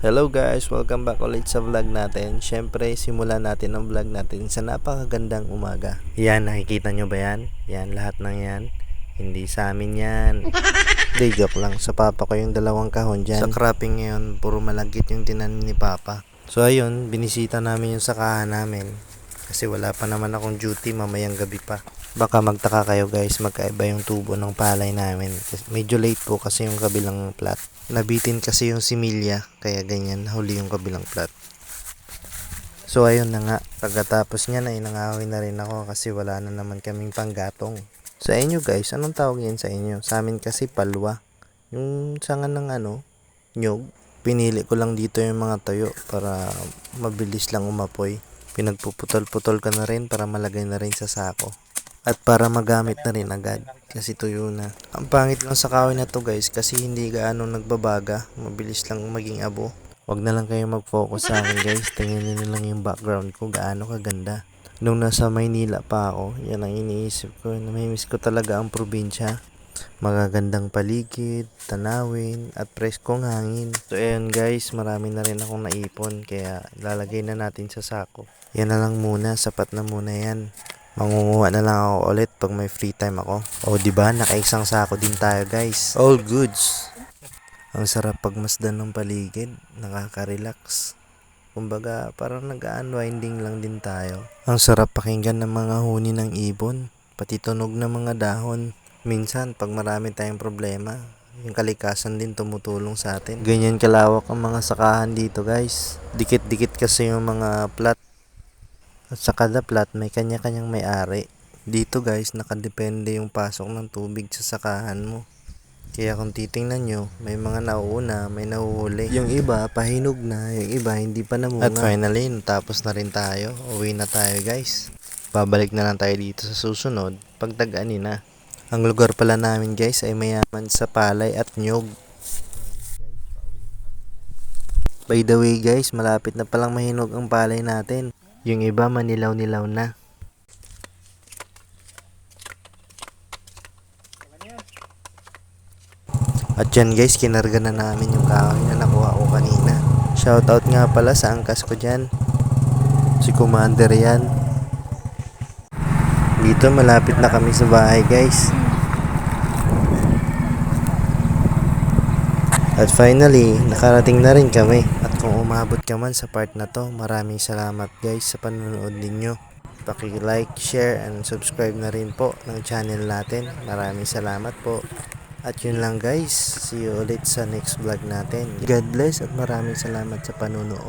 Hello guys, welcome back ulit sa vlog natin. Siyempre, simulan natin ang vlog natin sa napakagandang umaga. Yan, nakikita nyo ba yan? Yan, lahat ng yan. Hindi sa amin yan. Hindi, joke lang. Sa papa ko yung dalawang kahon dyan. Sa cropping ngayon, puro malagkit yung tinanim ni papa. So ayun, binisita namin yung sakahan namin. Kasi wala pa naman akong duty, mamayang gabi pa. Baka magtaka kayo guys, magkaiba yung tubo ng palay namin. Medyo late po kasi yung kabilang plat. Nabitin kasi yung similya, kaya ganyan, huli yung kabilang plat. So ayun na nga, pagkatapos niya na inangawin na rin ako kasi wala na naman kaming panggatong. Sa inyo guys, anong tawag yan sa inyo? Sa amin kasi palwa. Yung sanga ng nyog. Pinili ko lang dito yung mga tayo para mabilis lang umapoy. Pinagpuputol-putol ka na rin para malagay na rin sa sako. At para magamit na rin agad kasi tuyo na. Ang pangit lang sa kahoy na to guys kasi hindi gaano nagbabaga. Mabilis lang maging abo. Wag na lang kayo mag-focus sa akin guys. Tingnan nyo lang yung background ko gaano kaganda. Nung nasa Maynila pa ako, yan ang iniisip ko. Namimiss ko talaga ang probinsya. Magagandang paligid, tanawin, at preskong hangin. So ayan guys, marami na rin akong naipon kaya lalagay na natin sa sako. Yan na lang muna, sapat na muna yan. Mangunguha na lang ako ulit pag may free time ako. O diba, nakaisang sako din tayo guys. All goods. Ang sarap pagmasdan ng paligid, nakaka-relax. Kumbaga, parang nag-unwinding lang din tayo. Ang sarap pakinggan ng mga huni ng ibon, pati tunog ng mga dahon. Minsan, pag marami tayong problema, yung kalikasan din tumutulong sa atin. Ganyan kalawak ang mga sakahan dito guys. Dikit-dikit kasi yung mga plat. At sa kada plat, may kanya-kanyang may-ari. Dito guys, nakadepende yung pasok ng tubig sa sakahan mo. Kaya kung titingnan nyo, may mga nauuna, may nahuhuli. Yung iba, pahinog na. Yung iba, hindi pa namunga. At finally, natapos na rin tayo. Uwi na tayo guys. Babalik na lang tayo dito sa susunod pag tag-ani na. Ang lugar pala namin guys ay mayaman sa palay at nyog. By the way guys, malapit na palang mahinog ang palay natin. Yung iba manilaw-nilaw na. At yan guys, kinarga na namin yung kahoy na nakuha ko kanina. Shoutout nga pala sa angkas ko dyan. Si Commander yan. Dito malapit na kami sa bahay guys. At finally, nakarating na rin kami. At kung umabot ka man sa part na to, maraming salamat guys sa panonood ninyo. Paki-like, share, and subscribe na rin po ng channel natin. Maraming salamat po. At yun lang guys, see you ulit sa next vlog natin. God bless at maraming salamat sa panonood.